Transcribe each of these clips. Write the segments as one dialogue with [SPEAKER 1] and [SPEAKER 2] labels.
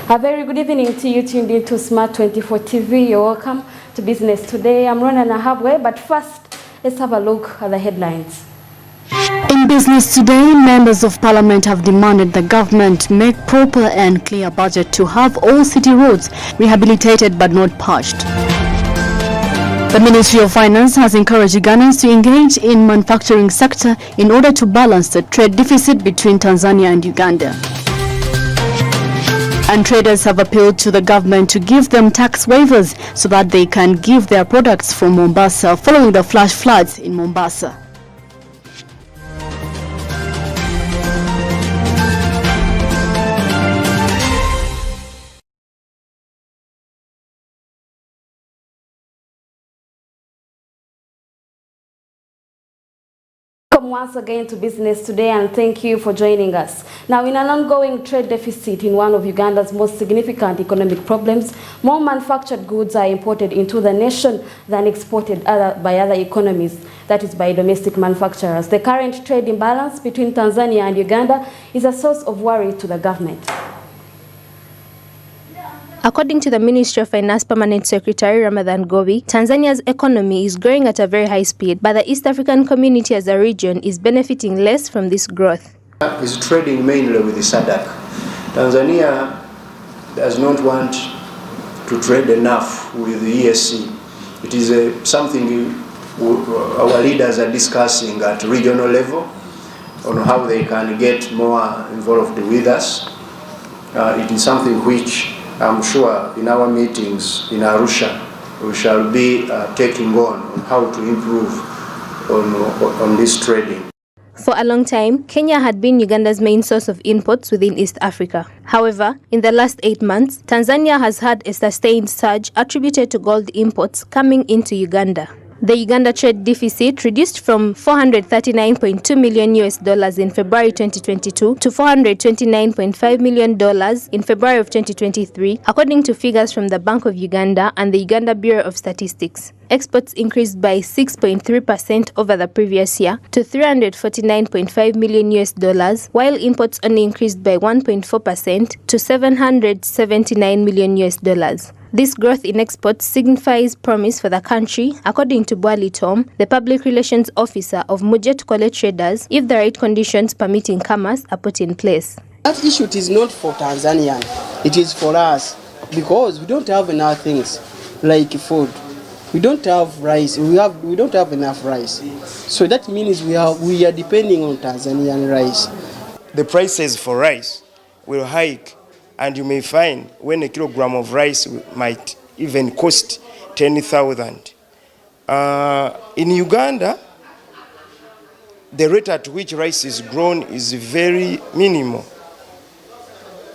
[SPEAKER 1] A very good evening to you tuned into Smart 24 TV. You're welcome to Business Today. I'm Ronah Nahabwe, but first, let's have a look at the headlines.
[SPEAKER 2] In Business Today, members of Parliament have demanded the government make proper and clear budget to have all city roads rehabilitated but not patched. The Ministry of Finance has encouraged Ugandans to engage in manufacturing sector in order to balance the trade deficit between Tanzania and Uganda. And traders have appealed to the government to give them tax waivers so that they can give their products from Mombasa following the flash floods in Mombasa.
[SPEAKER 1] Welcome once again to Business Today, and thank you for joining us. Now, in an ongoing trade deficit in one of Uganda's most significant economic problems, more manufactured goods are imported into the nation than exported by other economies, that is by domestic manufacturers. The current trade imbalance between Tanzania and Uganda is a source of worry to the government.
[SPEAKER 3] According to the Ministry of Finance Permanent Secretary Nahabwe, Tanzania's economy is growing at a very high speed, but the East African community as a region is benefiting less from this growth.
[SPEAKER 4] Is trading mainly with the SADC. Tanzania does not want to trade enough with the ESC. It is something our leaders are discussing at regional level on how they can get more involved with us. It is something which I'm sure in our meetings in Arusha we shall be taking on how to improve on this trading.
[SPEAKER 3] For a long time, Kenya had been Uganda's main source of imports within East Africa. However, in the last 8 months, Tanzania has had a sustained surge attributed to gold imports coming into Uganda. The Uganda trade deficit reduced from $439.2 million in February 2022 to $429.5 million in February of 2023, according to figures from the Bank of Uganda and the Uganda Bureau of Statistics. Exports increased by 6.3% over the previous year to $349.5 million, while imports only increased by 1.4% to $779 million. This growth in exports signifies promise for the country, according to Bwali Tom, the public relations officer of Mujet Kole Traders, if the right conditions permitting commerce are put in place.
[SPEAKER 5] That issue is not for Tanzania, it is for us, because we don't have enough things like food. We don't have rice. We don't have enough rice. So that means we are depending on Tanzanian rice.
[SPEAKER 6] The prices for rice will hike. And you may find when a kilogram of rice might even cost 10,000. In Uganda, the rate at which rice is grown is very minimal.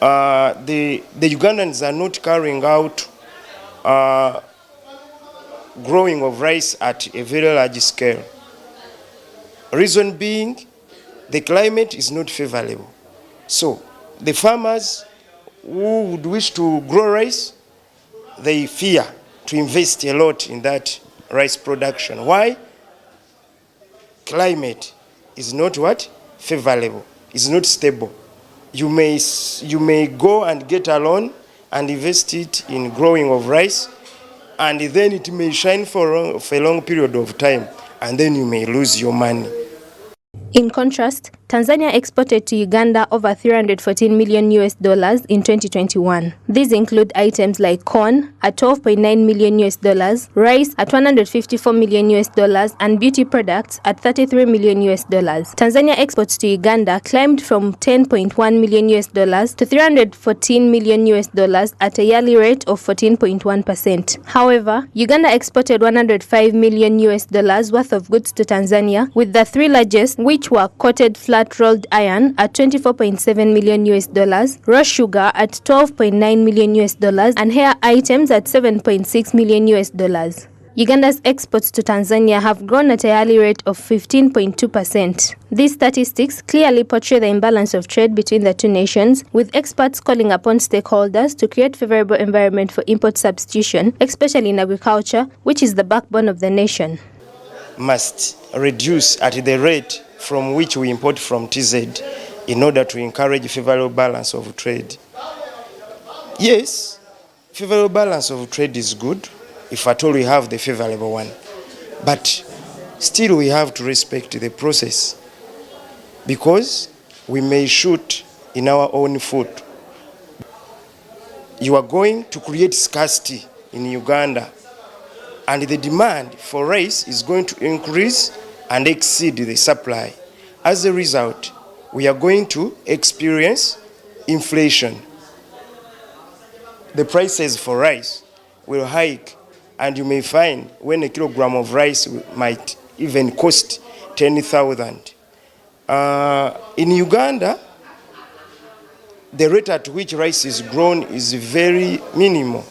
[SPEAKER 6] The Ugandans are not carrying out growing of rice at a very large scale. Reason being, the climate is not favorable. So the farmers who would wish to grow rice, they fear to invest a lot in that rice production. Why? Climate is not what? Favorable. It's not stable. You may go and get a loan and invest it in growing of rice, and then it may shine for a long period of time, and then you may lose your money.
[SPEAKER 3] In contrast, Tanzania exported to Uganda over $314 million in 2021. These include items like corn at $12.9 million, rice at $154 million, and beauty products at $33 million. Tanzania exports to Uganda climbed from $10.1 million to $314 million at a yearly rate of 14.1%. However, Uganda exported $105 million worth of goods to Tanzania, with the three largest, which were coated flat-rolled iron at $24.7 million, raw sugar at $12.9 million, and hair items at $7.6 million. Uganda's exports to Tanzania have grown at a yearly rate of 15.2%. These statistics clearly portray the imbalance of trade between the two nations, with experts calling upon stakeholders to create favorable environment for import substitution, especially in agriculture, which is the backbone of the nation.
[SPEAKER 6] Must reduce at the rate from which we import from TZ in order to encourage favorable balance of trade. Yes, favorable balance of trade is good, if at all we have the favorable one. But still we have to respect the process, because we may shoot in our own foot. You are going to create scarcity in Uganda, and the demand for rice is going to increase and exceed the supply. As a result, we are going to experience inflation. The prices for rice will hike, and you may find when a kilogram of rice might even cost 10,000. In Uganda, the rate at which rice is grown is very minimal.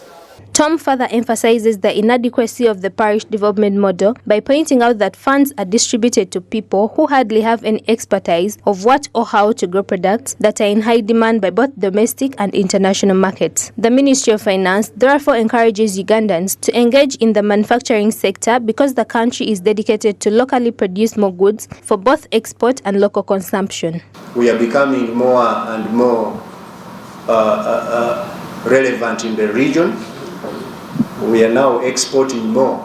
[SPEAKER 3] Tom further emphasizes the inadequacy of the parish development model by pointing out that funds are distributed to people who hardly have any expertise of what or how to grow products that are in high demand by both domestic and international markets. The Ministry of Finance therefore encourages Ugandans to engage in the manufacturing sector because the country is dedicated to locally produce more goods for both export and local consumption.
[SPEAKER 4] We are becoming more and more relevant in the region. We are now exporting more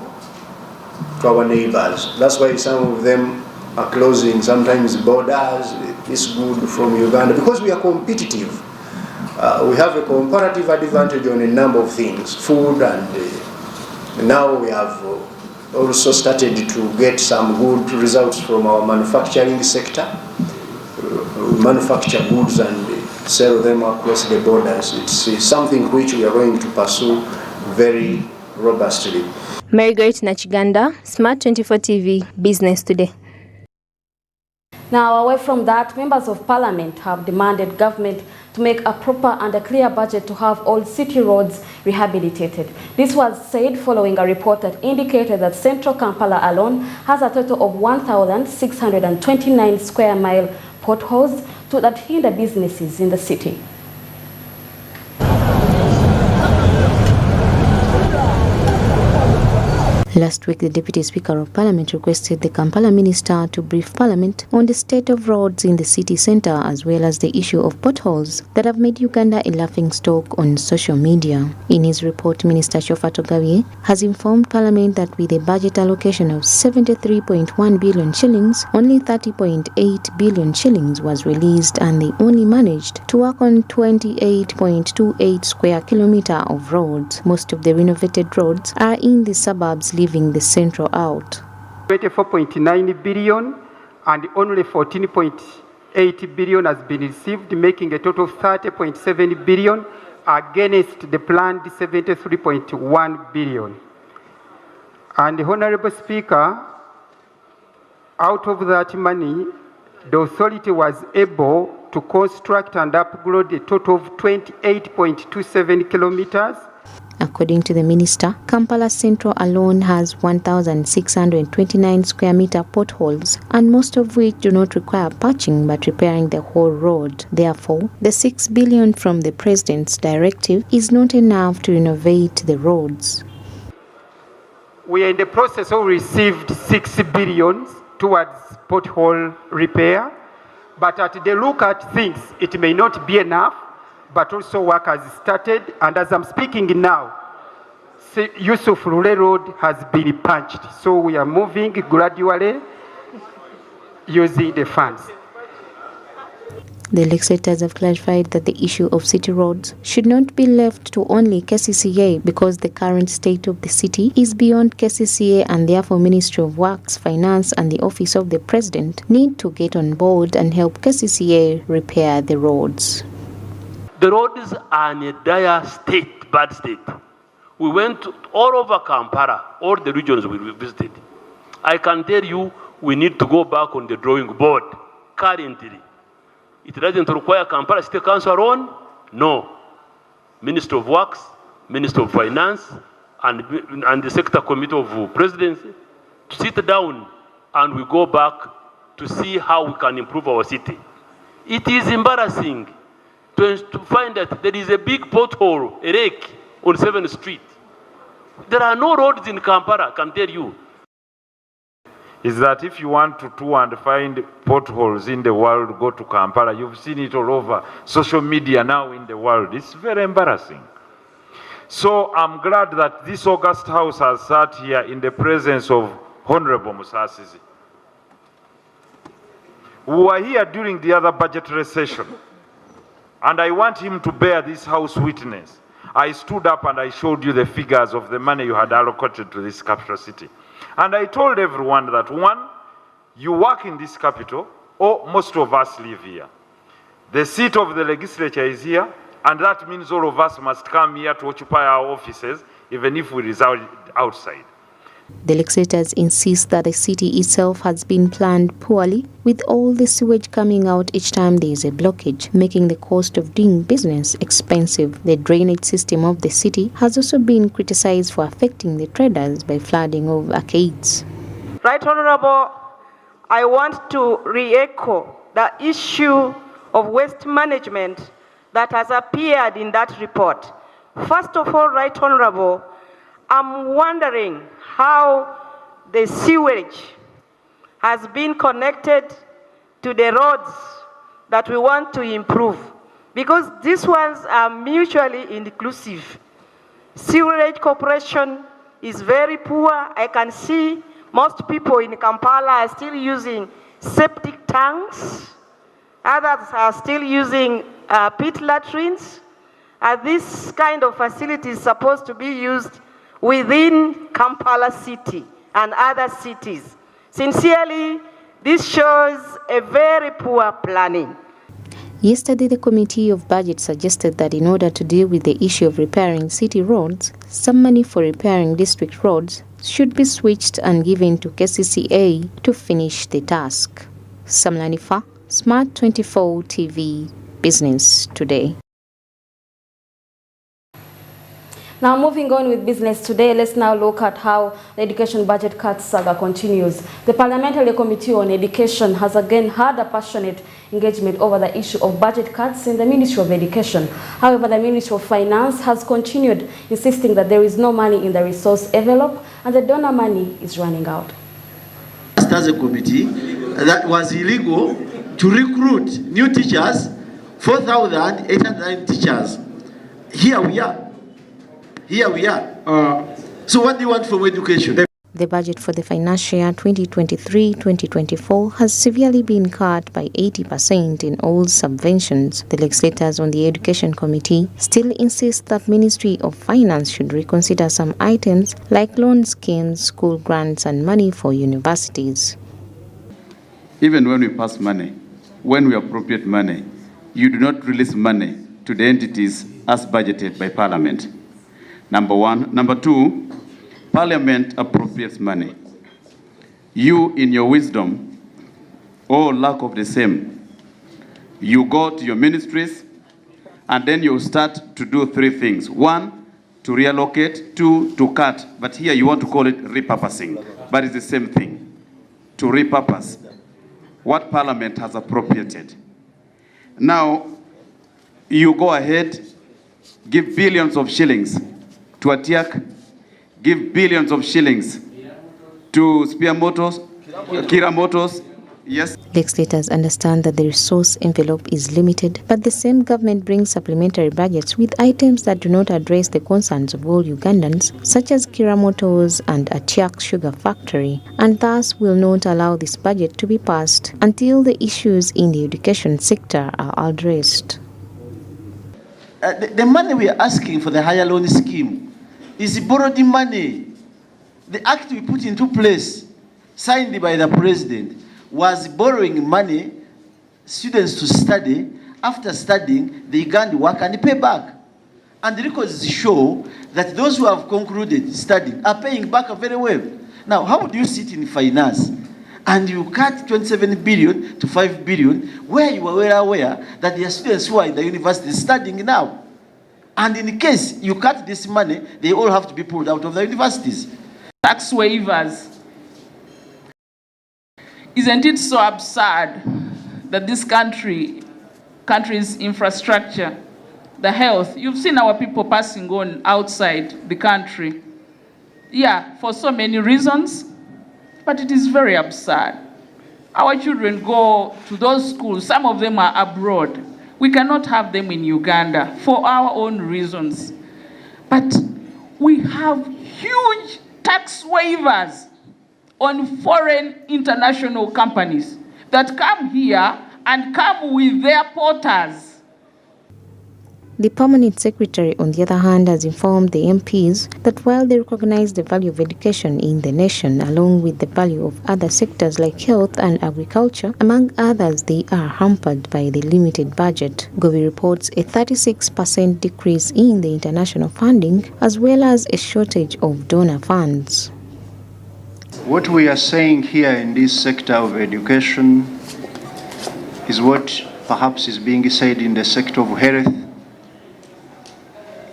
[SPEAKER 4] to our neighbors. That's why some of them are closing sometimes borders. It's good from Uganda because we are competitive. We have a comparative advantage on a number of things, food, and now we have also started to get some good results from our manufacturing sector. We manufacture goods and sell them across the borders. It's something which we are going to pursue very robustly.
[SPEAKER 3] Margaret Nachiganda, Smart 24 TV, Business Today.
[SPEAKER 1] Now, away from that, members of parliament have demanded government to make a proper and a clear budget to have all city roads rehabilitated. This was said following a report that indicated that central Kampala alone has a total of 1,629 square mile potholes that hinder businesses in the city.
[SPEAKER 7] Last week, the Deputy Speaker of Parliament requested the Kampala Minister to brief Parliament on the state of roads in the city centre as well as the issue of potholes that have made Uganda a laughingstock on social media. In his report, Minister Shofa Togawie has informed Parliament that with a budget allocation of 73.1 billion shillings, only 30.8 billion shillings was released and they only managed to work on 28.28 square kilometre of roads. Most of the renovated roads are in the suburbs, leaving the central out.
[SPEAKER 8] 24.9 billion and only 14.8 billion has been received, making a total of 30.7 billion against the planned 73.1 billion. And the Honorable Speaker, out of that money, the authority was able to construct and upgrade a total of 28.27 kilometers.
[SPEAKER 7] According to the minister, Kampala Central alone has 1,629 square meter potholes, and most of which do not require patching but repairing the whole road. Therefore, the 6 billion from the President's directive is not enough to renovate the roads.
[SPEAKER 8] We are in the process of received 6 billion towards pothole repair, but at the look at things, it may not be enough. But also work has started, and as I'm speaking now, Yusuf Lule Road has been punched. So we are moving gradually using the funds.
[SPEAKER 7] The legislators have clarified that the issue of city roads should not be left to only KCCA because the current state of the city is beyond KCCA, and therefore Ministry of Works, Finance and the Office of the President need to get on board and help KCCA repair the roads.
[SPEAKER 9] The roads are in a dire state, bad state. We went all over Kampala, all the regions we visited. I can tell you, we need to go back on the drawing board currently. It doesn't require Kampala City Council alone. No. Minister of Works, Minister of Finance, and the Sector Committee of Presidency to sit down and we go back to see how we can improve our city. It is embarrassing to find that there is a big pothole, a wreck on 7th Street. There are no roads in Kampala, I can tell you.
[SPEAKER 10] Is that if you want to tour and find potholes in the world, go to Kampala. You've seen it all over social media now in the world. It's very embarrassing. So I'm glad that this August House has sat here in the presence of Honorable Musasizi. We were here during the other budgetary session, and I want him to bear this House witness. I stood up and I showed you the figures of the money you had allocated to this capital city. And I told everyone that, one, you work in this capital, or most of us live here. The seat of the legislature is here, and that means all of us must come here to occupy our offices, even if we reside outside.
[SPEAKER 7] The legislators insist that the city itself has been planned poorly, with all the sewage coming out each time there is a blockage, making the cost of doing business expensive. The drainage system of the city has also been criticized for affecting the traders by flooding of arcades.
[SPEAKER 11] Right Honorable, I want to re-echo the issue of waste management that has appeared in that report. First of all, Right Honorable, I'm wondering how the sewage has been connected to the roads that we want to improve, because these ones are mutually inclusive. Sewerage corporation is very poor. I can see most people in Kampala are still using septic tanks. Others are still using pit latrines. This kind of facility is supposed to be used within Kampala city and other cities. Sincerely, this shows a very poor planning.
[SPEAKER 7] Yesterday, the Committee of Budget suggested that in order to deal with the issue of repairing city roads, some money for repairing district roads should be switched and given to KCCA to finish the task. Samlanifa, Smart 24 TV, Business Today.
[SPEAKER 1] Now moving on with Business Today, let's now look at how the education budget cuts saga continues. The Parliamentary Committee on Education has again had a passionate engagement over the issue of budget cuts in the Ministry of Education. However, the Ministry of Finance has continued insisting that there is no money in the resource envelope and the donor money is running out.
[SPEAKER 12] As a committee, that was illegal to recruit new teachers, 4,809 teachers. Here we are. So what do you want from education?
[SPEAKER 7] The budget for the financial year 2023-2024 has severely been cut by 80% in all subventions. The legislators on the Education Committee still insist that Ministry of Finance should reconsider some items like loan schemes, school grants and money for universities.
[SPEAKER 13] Even when we pass money, when we appropriate money, you do not release money to the entities as budgeted by Parliament. Number one. Number two, Parliament appropriates money. You, in your wisdom, or lack of the same, you go to your ministries and then you start to do three things. One, to reallocate. Two, to cut. But here you want to call it repurposing. But it's the same thing. To repurpose what Parliament has appropriated. Now, you go ahead, give billions of shillings to Atiak, give billions of shillings to Spear Motors, Kira Motors. Yes.
[SPEAKER 7] Legislators understand that the resource envelope is limited, but the same government brings supplementary budgets with items that do not address the concerns of all Ugandans, such as Kira Motors and Atiak Sugar Factory, and thus will not allow this budget to be passed until the issues in the education sector are addressed.
[SPEAKER 12] The money we are asking for the higher loan scheme is borrowed money. The act we put into place, signed by the president, was borrowing money, students to study. After studying, they can work and pay back. And the records show that those who have concluded studying are paying back very well. Now, how do you sit in finance and you cut 27 billion to 5 billion, where you are well aware that there are students who are in the university studying now? And in case you cut this money, they all have to be pulled out of the universities.
[SPEAKER 14] Tax waivers. Isn't it so absurd that this country's infrastructure, the health, you've seen our people passing on outside the country. Yeah, for so many reasons, but it is very absurd. Our children go to those schools, some of them are abroad. We cannot have them in Uganda for our own reasons. But we have huge tax waivers on foreign international companies that come here and come with their porters.
[SPEAKER 7] The permanent secretary, on the other hand, has informed the MPs that while they recognize the value of education in the nation, along with the value of other sectors like health and agriculture, among others, they are hampered by the limited budget. Govi reports a 36% decrease in the international funding, as well as a shortage of donor funds.
[SPEAKER 4] What we are saying here in this sector of education is what perhaps is being said in the sector of health,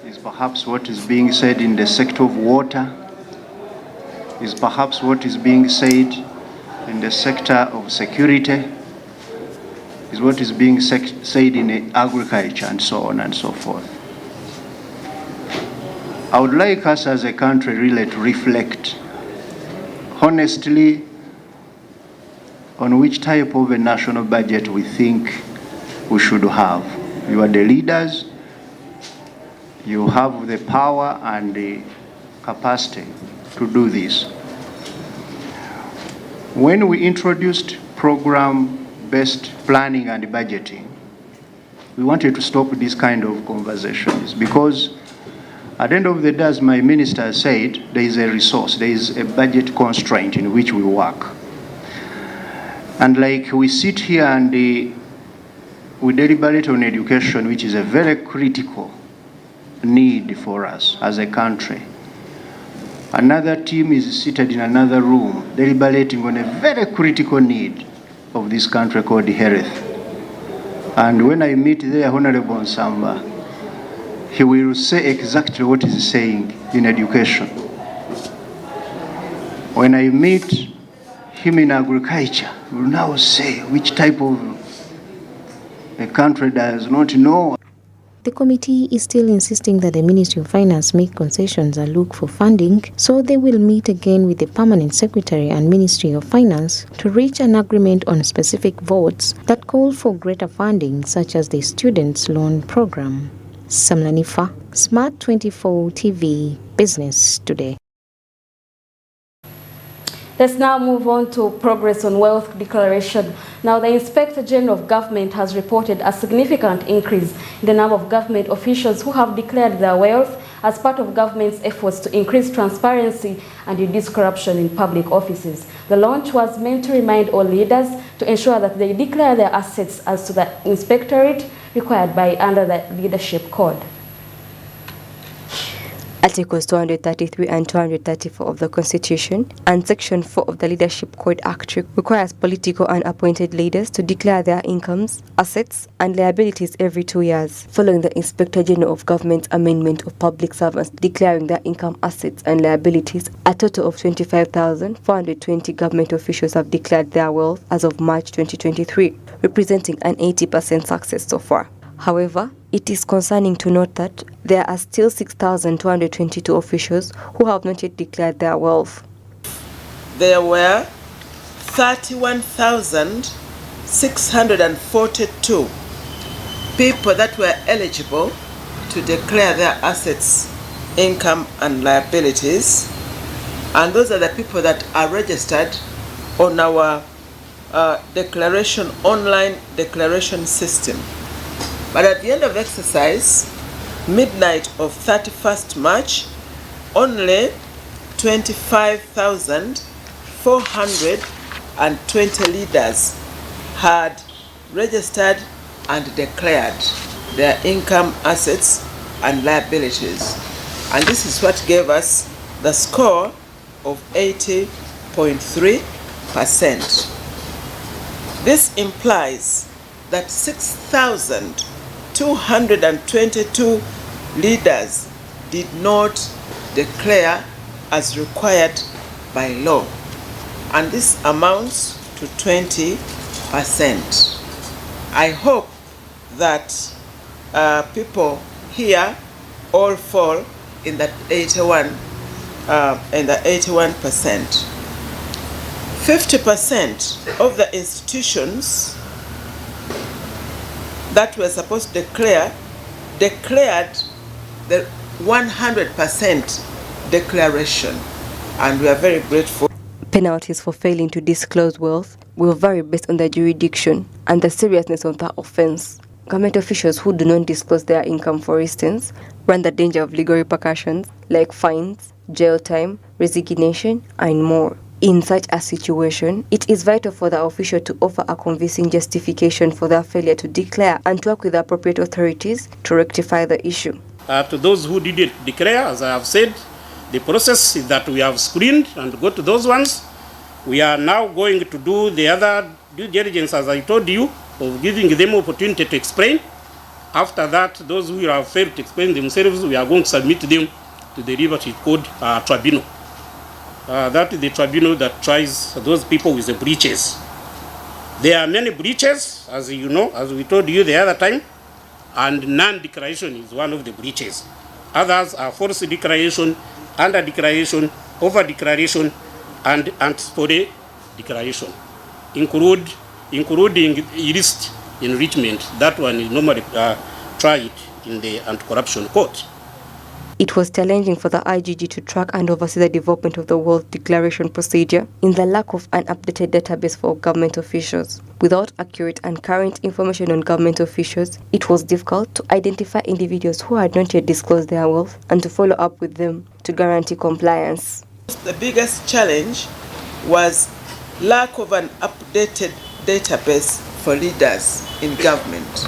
[SPEAKER 4] is perhaps what is being said in the sector of water, is perhaps what is being said in the sector of security, is what is being said in agriculture, and so on and so forth. I would like us as a country really to reflect honestly on which type of a national budget we think we should have. You are the leaders, you have the power and the capacity to do this. When we introduced program-based planning and budgeting, we wanted to stop these kind of conversations because at the end of the day, as my minister said, there is a resource, there is a budget constraint in which we work. And like we sit here and we deliberate on education, which is a very critical need for us as a country. Another team is seated in another room, deliberating on a very critical need of this country called health. And when I meet there, Honorable Nsamba, he will say exactly what he's saying in education. When I meet him in agriculture, he will now say which type of a country does not know.
[SPEAKER 7] The committee is still insisting that the Ministry of Finance make concessions and look for funding, so they will meet again with the Permanent Secretary and Ministry of Finance to reach an agreement on specific votes that call for greater funding, such as the Students' Loan Program. Samlanifa, Smart 24 TV, Business Today.
[SPEAKER 1] Let's now move on to progress on wealth declaration. Now, the Inspector General of Government has reported a significant increase in the number of government officials who have declared their wealth as part of government's efforts to increase transparency and reduce corruption in public offices. The launch was meant to remind all leaders to ensure that they declare their assets as to the inspectorate required under the Leadership Code.
[SPEAKER 15] Articles 233 and 234 of the Constitution and Section 4 of the Leadership Code Act requires political and appointed leaders to declare their incomes, assets, and liabilities every 2 years. Following the Inspector General of Government's amendment of public servants declaring their income, assets, and liabilities, a total of 25,420 government officials have declared their wealth as of March 2023, representing an 80% success so far. However, it is concerning to note that there are still 6,222 officials who have not yet declared their wealth.
[SPEAKER 16] There were 31,642 people that were eligible to declare their assets, income, and liabilities. And those are the people that are registered on our online declaration system. But at the end of the exercise, midnight of 31st March, only 25,420 leaders had registered and declared their income, assets, and liabilities. And this is what gave us the score of 80.3%. This implies that 6,222 leaders did not declare as required by law, and this amounts to 20%. I hope that people here all fall in that 81%. 50% of the institutions that were supposed to declared the 100% declaration, and we are very grateful.
[SPEAKER 15] Penalties for failing to disclose wealth will vary based on the jurisdiction and the seriousness of the offense. Government officials who do not disclose their income, for instance, run the danger of legal repercussions like fines, jail time, resignation, and more. In such a situation, it is vital for the official to offer a convincing justification for their failure to declare and to work with the appropriate authorities to rectify the issue.
[SPEAKER 17] To those who didn't declare, as I have said, the process is that we have screened and go to those ones. We are now going to do the other due diligence, as I told you, of giving them opportunity to explain. After that, those who have failed to explain themselves, we are going to submit them to the Liberty Code Tribunal. That is the tribunal that tries those people with the breaches. There are many breaches, as you know, as we told you the other time, and non-declaration is one of the breaches. Others are false declaration, under declaration, over declaration, and anti-story declaration, including illicit enrichment. That one is normally tried in the anti-corruption court.
[SPEAKER 15] It was challenging for the IGG to track and oversee the development of the wealth declaration procedure in the lack of an updated database for government officials. Without accurate and current information on government officials, it was difficult to identify individuals who had not yet disclosed their wealth and to follow up with them to guarantee compliance.
[SPEAKER 16] The biggest challenge was lack of an updated database for leaders in government.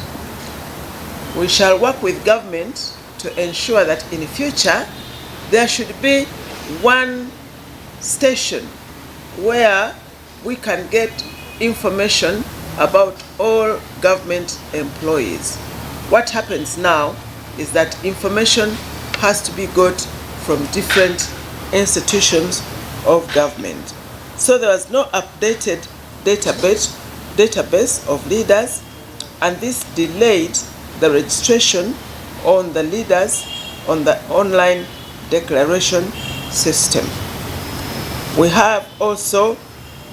[SPEAKER 16] We shall work with government to ensure that in the future there should be one station where we can get information about all government employees. What happens now is that information has to be got from different institutions of government. So there was no updated database of leaders, and this delayed the registration on the leaders on the online declaration system. We have also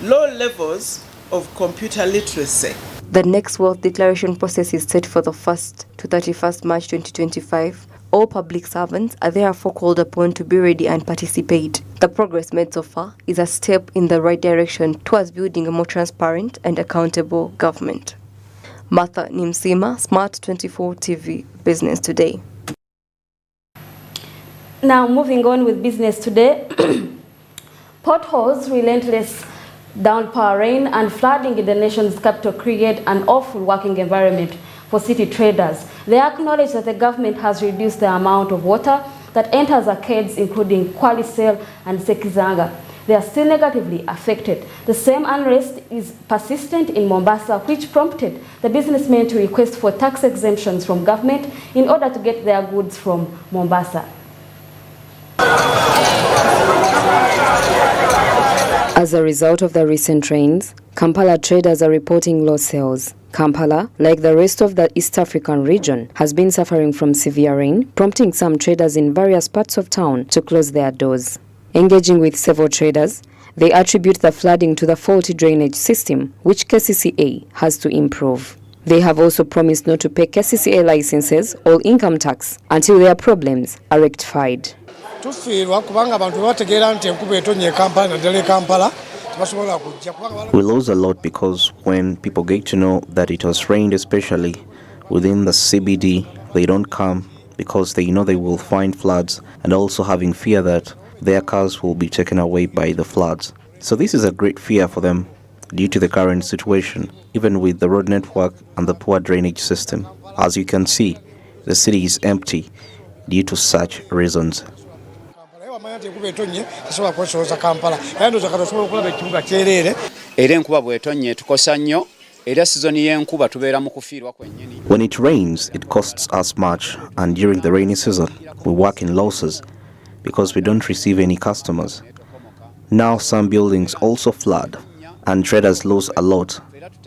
[SPEAKER 16] low levels of computer literacy.
[SPEAKER 15] The next wealth declaration process is set for the 1st to 31st March 2025. All public servants are therefore called upon to be ready and participate. The progress made so far is a step in the right direction towards building a more transparent and accountable government. Martha Nimsima, Smart 24 TV, Business Today.
[SPEAKER 1] Now moving on with Business Today. Potholes, relentless downpour rain and flooding in the nation's capital create an awful working environment for city traders. They acknowledge that the government has reduced the amount of water that enters arcades, including Kwalisel and Sekizanga. They are still negatively affected. The same unrest is persistent in Mombasa, which prompted the businessmen to request for tax exemptions from government in order to get their goods from Mombasa.
[SPEAKER 18] As a result of the recent rains, Kampala traders are reporting low sales. Kampala, like the rest of the East African region, has been suffering from severe rain, prompting some traders in various parts of town to close their doors. Engaging with several traders, they attribute the flooding to the faulty drainage system, which KCCA has to improve. They have also promised not to pay KCCA licenses or income tax until their problems are rectified.
[SPEAKER 19] We lose a lot because when people get to know that it has rained, especially within the CBD, they don't come because they know they will find floods, and also having fear that their cars will be taken away by the floods. So this is a great fear for them due to the current situation, even with the road network and the poor drainage system. As you can see, the city is empty due to such reasons. When it rains, it costs us much, and during the rainy season, we work in losses because we don't receive any customers. Now some buildings also flood, and traders lose a lot.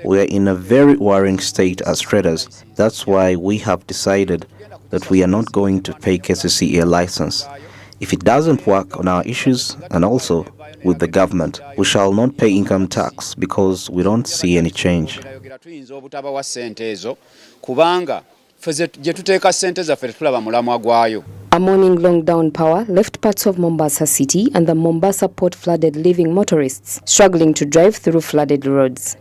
[SPEAKER 19] We are in a very worrying state as traders. That's why we have decided that we are not going to pay KCCA license. If it doesn't work on our issues and also with the government, we shall not pay income tax because we don't see any change.
[SPEAKER 18] A morning-long downpour left parts of Mombasa city and the Mombasa port flooded, leaving motorists struggling to drive through flooded roads.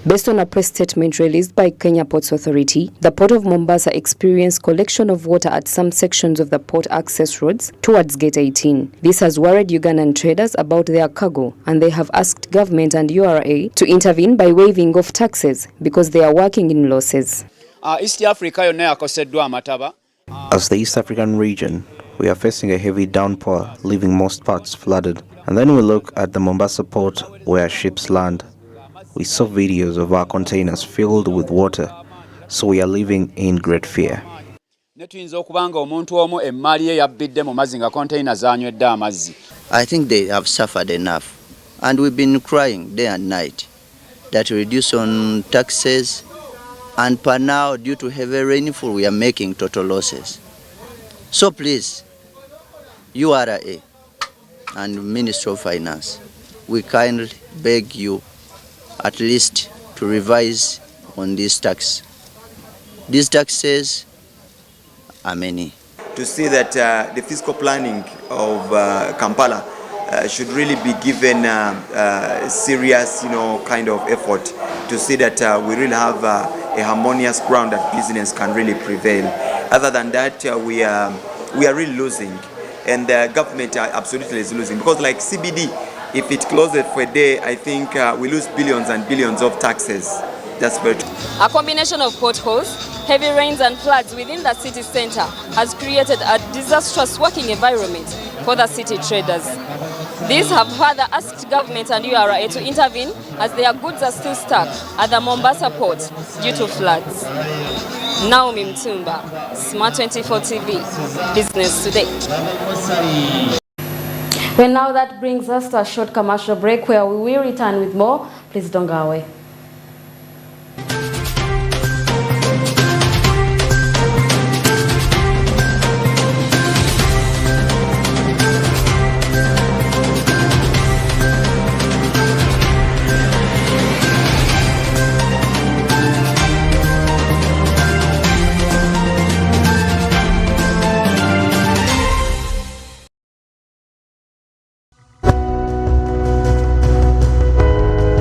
[SPEAKER 18] Based on a press statement released by Kenya Ports Authority, the Port of Mombasa experienced collection of water at some sections of the port access roads towards Gate 18. This has worried Ugandan traders about their cargo, and they have asked government and URA to intervene by waiving off taxes because they are working in losses.
[SPEAKER 19] As the East African region, we are facing a heavy downpour, leaving most parts flooded. And then we look at the Mombasa port where ships land. We saw videos of our containers filled with water, so we are living in great fear.
[SPEAKER 20] I think they have suffered enough, and we've been crying day and night that reduce on taxes, and per now, due to heavy rainfall, we are making total losses. So please, URA and Ministry of Finance, we kindly beg you at least to revise on this tax. These taxes are many.
[SPEAKER 21] To see that the fiscal planning of Kampala should really be given serious, kind of effort to see that we really have a harmonious ground that business can really prevail. Other than that, we are really losing, and the government absolutely is losing, because like CBD, if it closes for a day, I think we lose billions and billions of taxes. That's very true.
[SPEAKER 22] A combination of potholes, heavy rains and floods within the city center has created a disastrous working environment for the city traders. These have further asked government and URA to intervene as their goods are still stuck at the Mombasa port due to floods. Naomi Mtumba, Smart 24 TV, Business Today.
[SPEAKER 1] Well, now that brings us to a short commercial break where we will return with more. Please don't go away.